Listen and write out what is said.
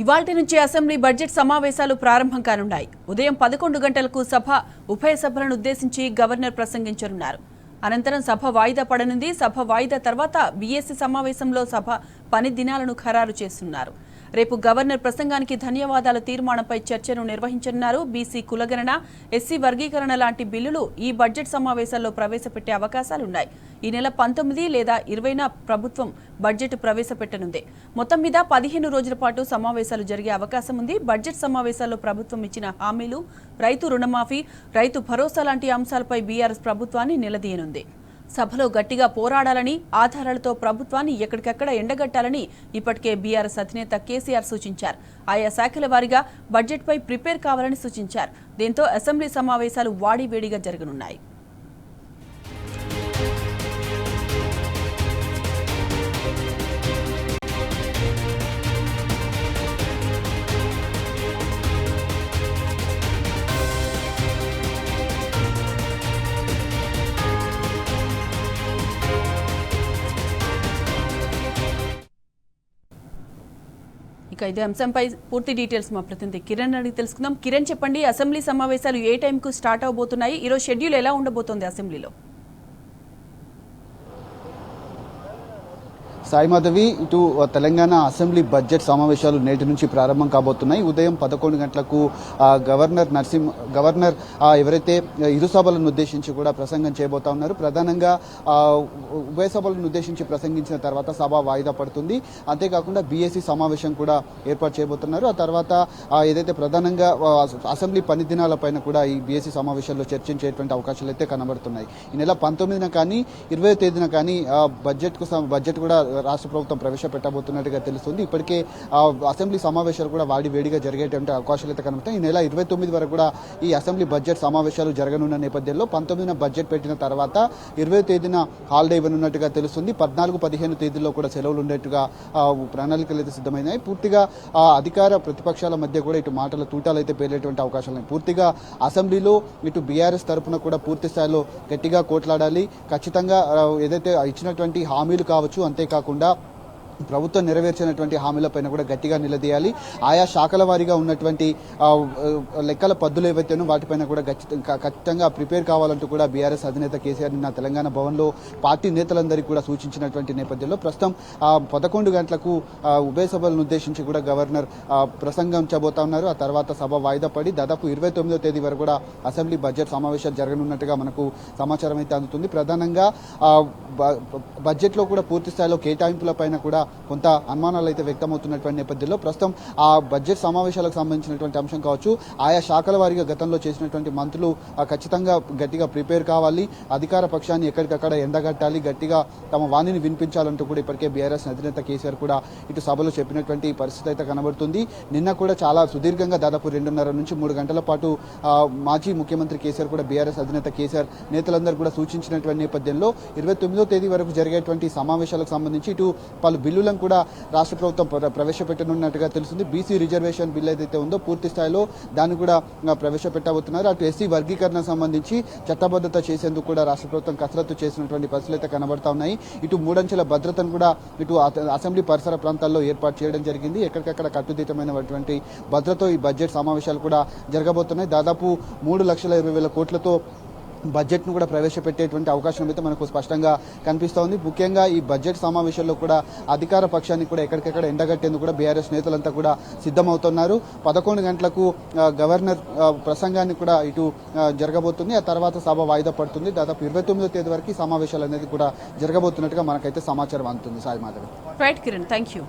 ఇవాల్టి నుంచి assembly budget సమావేశాలు ప్రారంభం కానున్నాయి. ఉదయం 11 గంటలకు ఉభయ సభలను ఉద్దేశించి గవర్నర్ ప్రసంగించనున్నారు. అనంతరం సభ వాయిదా పడనుంది. సభ వాయిదా తర్వాత బీఎస్సీ సమావేశంలో సభ పని దినాలను ఖరారు చేస్తున్నారు. రేపు గవర్నర్ ప్రసంగానికి ధన్యవాదాల తీర్మానంపై చర్చను నిర్వహించనున్నారు. బీసీ కులగణన, ఎస్సీ వర్గీకరణ లాంటి బిల్లులు ఈ బడ్జెట్ సమావేశాల్లో ప్రవేశపెట్టే అవకాశాలున్నాయి. ఈ నెల 19 లేదా 20న ప్రభుత్వం బడ్జెట్ ప్రవేశపెట్టనుంది. మొత్తం మీద 15 రోజుల పాటు సమావేశాలు జరిగే అవకాశం ఉంది. బడ్జెట్ సమావేశాల్లో ప్రభుత్వం ఇచ్చిన హామీలు, రైతు రుణమాఫీ, రైతు భరోసా లాంటి అంశాలపై బీఆర్ఎస్ ప్రభుత్వాన్ని నిలదీయనుంది. సభలో గట్టిగా పోరాడాలని, ఆధారాలతో ప్రభుత్వాన్ని ఎక్కడికక్కడ ఎండగట్టాలని ఇప్పటికే బీఆర్ఎస్ అధినేత కేసీఆర్ సూచించారు. ఆయా శాఖల వారీగా బడ్జెట్పై ప్రిపేర్ కావాలని సూచించారు. దీంతో అసెంబ్లీ సమావేశాలు వాడివేడిగా జరగనున్నాయి. ఇక ఇదే అంశంపై పూర్తి డీటెయిల్స్ మా ప్రతినిధి కిరణ్ అడిగి తెలుసుకుందాం. కిరణ్, చెప్పండి, అసెంబ్లీ సమావేశాలు ఏ టైంకు స్టార్ట్ అవబోతున్నాయి? ఈరోజు షెడ్యూల్ ఎలా ఉండబోతోంది అసెంబ్లీలో? సాయి మాధవి, ఇటు తెలంగాణ అసెంబ్లీ బడ్జెట్ సమావేశాలు నేటి నుంచి ప్రారంభం కాబోతున్నాయి. ఉదయం 11 గంటలకు గవర్నర్ ఎవరైతే ఇరు సభలను ఉద్దేశించి కూడా ప్రసంగం చేయబోతా ఉన్నారు. ప్రధానంగా ఉభయ సభలను ఉద్దేశించి ప్రసంగించిన తర్వాత సభ వాయిదా పడుతుంది. అంతేకాకుండా బీఎస్సీ సమావేశం కూడా ఏర్పాటు చేయబోతున్నారు. ఆ తర్వాత ఏదైతే ప్రధానంగా అసెంబ్లీ పని దినాలపైన కూడా ఈ బీఎస్సీ సమావేశాల్లో చర్చించేటువంటి అవకాశాలు అయితే కనబడుతున్నాయి. ఈ నెల 19న కానీ 20వ తేదీన కానీ బడ్జెట్ కూడా రాష్ట్ర ప్రభుత్వం ప్రవేశపెట్టబోతున్నట్టుగా తెలుస్తుంది. ఇప్పటికే అసెంబ్లీ సమావేశాలు కూడా వేడిగా జరిగేటువంటి అవకాశాలు అయితే కనబడతాయి. ఈ నెల 29 వరకు కూడా ఈ అసెంబ్లీ బడ్జెట్ సమావేశాలు జరగనున్న నేపథ్యంలో 19న బడ్జెట్ పెట్టిన తర్వాత 20వ తేదీన హాలిడే ఇవ్వనున్నట్టుగా తెలుస్తుంది. 14, 15 తేదీల్లో కూడా సెలవులు ఉండేట్టుగా ప్రణాళికలు అయితే సిద్ధమైనాయి. పూర్తిగా అధికార ప్రతిపక్షాల మధ్య కూడా ఇటు మాటల తూటాలు అయితే పేలేటువంటి అవకాశాలు పూర్తిగా అసెంబ్లీలో ఇటు బీఆర్ఎస్ తరఫున కూడా పూర్తి స్థాయిలో గట్టిగా కోట్లాడాలి. ఖచ్చితంగా ఏదైతే ఇచ్చినటువంటి హామీలు కావచ్చు, అంతేకాకుండా ప్రభుత్వం నెరవేర్చినటువంటి హామీలపైన కూడా గట్టిగా నిలదీయాలి. ఆయా శాఖల వారీగా ఉన్నటువంటి లెక్కల పద్దులు ఏవైతేనో వాటిపైన కూడా ఖచ్చితంగా ప్రిపేర్ కావాలంటూ కూడా బీఆర్ఎస్ అధినేత కేసీఆర్ నిన్న తెలంగాణ భవన్లో పార్టీ నేతలందరికీ కూడా సూచించినటువంటి నేపథ్యంలో ప్రస్తుతం 11 గంటలకు ఉభయ సభలను ఉద్దేశించి కూడా గవర్నర్ ప్రసంగించబోతా ఉన్నారు. ఆ తర్వాత సభ వాయిదా పడి దాదాపు 29వ తేదీ వరకు కూడా అసెంబ్లీ బడ్జెట్ సమావేశాలు జరగనున్నట్టుగా మనకు సమాచారం అయితే అందుతుంది. ప్రధానంగా బడ్జెట్లో కూడా పూర్తి స్థాయిలో కేటాయింపులపైన కూడా కొంత అనుమానాలు అయితే వ్యక్తమవుతున్నటువంటి నేపథ్యంలో ప్రస్తుతం ఆ బడ్జెట్ సమావేశాలకు సంబంధించినటువంటి అంశం కావచ్చు, ఆయా శాఖల వారీగా గతంలో చేసినటువంటి మంత్రులు ఖచ్చితంగా గట్టిగా ప్రిపేర్ కావాలి, అధికార పక్షాన్ని ఎక్కడికక్కడ ఎండగట్టాలి, గట్టిగా తమ వాణిని వినిపించాలంటూ కూడా ఇప్పటికే బీఆర్ఎస్ అధినేత కేసీఆర్ కూడా ఇటు సభలో చెప్పినటువంటి పరిస్థితి అయితే కనబడుతుంది. నిన్న కూడా చాలా సుదీర్ఘంగా దాదాపు 2:30 నుంచి 3 గంటల పాటు మాజీ ముఖ్యమంత్రి కేసీఆర్ కూడా బీఆర్ఎస్ అధినేత కేసీఆర్ నేతలందరూ కూడా సూచించినటువంటి నేపథ్యంలో 29వ తేదీ వరకు జరిగేటువంటి సమావేశాలకు సంబంధించి ఇటు పలు బిల్లులను కూడా రాష్ట్ర ప్రభుత్వం ప్రవేశపెట్టనున్నట్టుగా తెలుస్తుంది. బీసీ రిజర్వేషన్ బిల్ ఏదైతే ఉందో పూర్తి స్థాయిలో దాన్ని కూడా ప్రవేశపెట్టబోతున్నారు. అటు ఎస్సీ వర్గీకరణ సంబంధించి చట్టబద్ధత చేసేందుకు కూడా రాష్ట్ర ప్రభుత్వం కసరత్తు చేసినటువంటి పరిస్థితులు అయితే కనబడతా ఉన్నాయి. ఇటు 3 అంచెల భద్రతను కూడా ఇటు అసెంబ్లీ పరిసర ప్రాంతాల్లో ఏర్పాటు చేయడం జరిగింది. ఎక్కడికక్కడ కట్టుదిట్టమైనటువంటి భద్రతతో ఈ బడ్జెట్ సమావేశాలు కూడా జరగబోతున్నాయి. దాదాపు 3,20,000 కోట్లతో బడ్జెట్ను కూడా ప్రవేశపెట్టేటువంటి అవకాశం అయితే మనకు స్పష్టంగా కనిపిస్తోంది. ముఖ్యంగా ఈ బడ్జెట్ సమావేశాల్లో కూడా అధికార పక్షాన్ని కూడా ఎక్కడికెక్కడ ఎండగట్టేందుకు కూడా బీఆర్ఎస్ నేతలంతా కూడా సిద్ధమవుతున్నారు. 11 గంటలకు గవర్నర్ ప్రసంగాన్ని కూడా ఇటు జరగబోతుంది. ఆ తర్వాత సభ వాయిదా పడుతుంది. దాదాపు 29వ తేదీ వరకు సమావేశాలు అనేది కూడా జరగబోతున్నట్టుగా మనకైతే సమాచారం అందుతుంది. Sai Madhavi. Right Kiran, thank you.